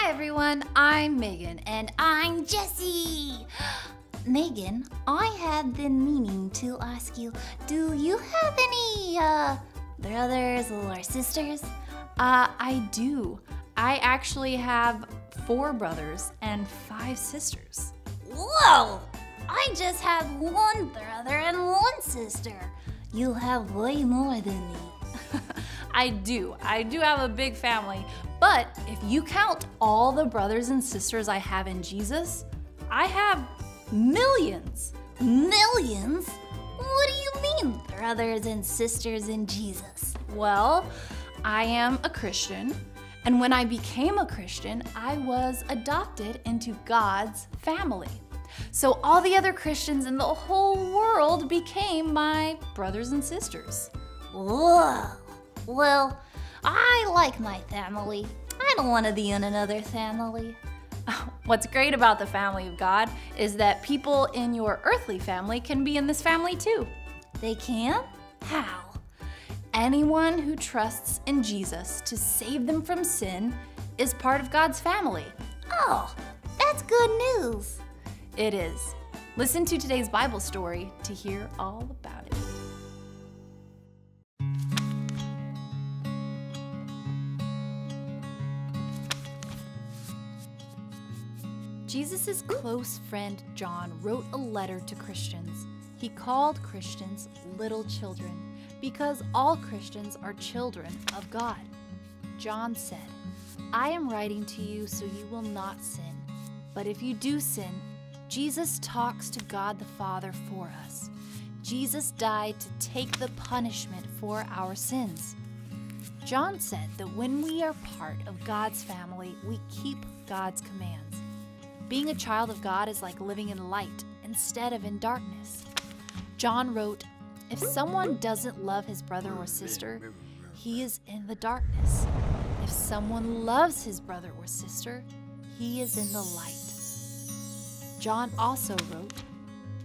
Hi everyone, I'm Megan. And I'm Jessie. Megan, I have been meaning to ask you, do you have any brothers or sisters? I do. I actually have 4 brothers and 5 sisters. Whoa! I just have one brother and one sister. You have way more than me. I do have a big family, but if you count all the brothers and sisters I have in Jesus, I have millions. Millions? What do you mean, brothers and sisters in Jesus? Well, I am a Christian, and when I became a Christian, I was adopted into God's family. So all the other Christians in the whole world became my brothers and sisters. Whoa! Well, I like my family. I don't want to be in another family. What's great about the family of God is that people in your earthly family can be in this family too. They can? How? Anyone who trusts in Jesus to save them from sin is part of God's family. Oh, that's good news. It is. Listen to today's Bible story to hear all about it. Jesus' close friend John wrote a letter to Christians. He called Christians little children because all Christians are children of God. John said, "I am writing to you so you will not sin. But if you do sin, Jesus talks to God the Father for us. Jesus died to take the punishment for our sins." John said that when we are part of God's family, we keep God's commands. Being a child of God is like living in light instead of in darkness. John wrote, "If someone doesn't love his brother or sister, he is in the darkness. If someone loves his brother or sister, he is in the light." John also wrote,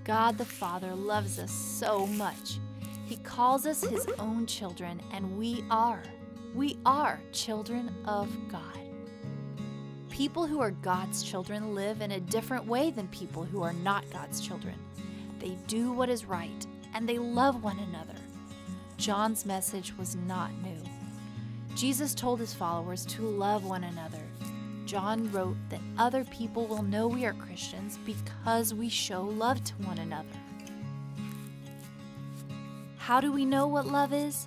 "God the Father loves us so much. He calls us his own children, and we are children of God." People who are God's children live in a different way than people who are not God's children. They do what is right, and they love one another. John's message was not new. Jesus told his followers to love one another. John wrote that other people will know we are Christians because we show love to one another. How do we know what love is?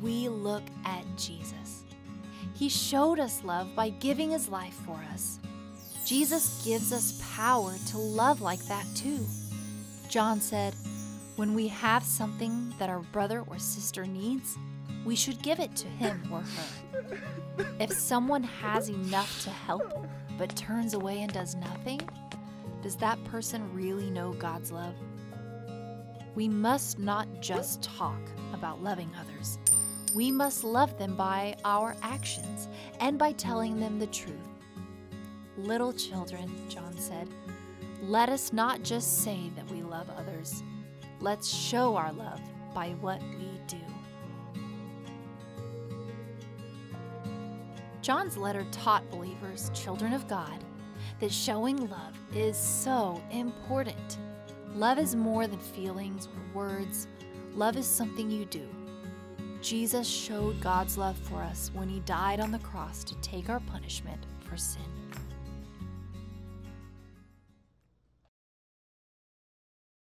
We look at Jesus. He showed us love by giving his life for us. Jesus gives us power to love like that too. John said, "When we have something that our brother or sister needs, we should give it to him or her." If someone has enough to help but turns away and does nothing, does that person really know God's love? We must not just talk about loving others. We must love them by our actions and by telling them the truth. Little children, John said, let us not just say that we love others. Let's show our love by what we do. John's letter taught believers, children of God, that showing love is so important. Love is more than feelings or words. Love is something you do. Jesus showed God's love for us when he died on the cross to take our punishment for sin.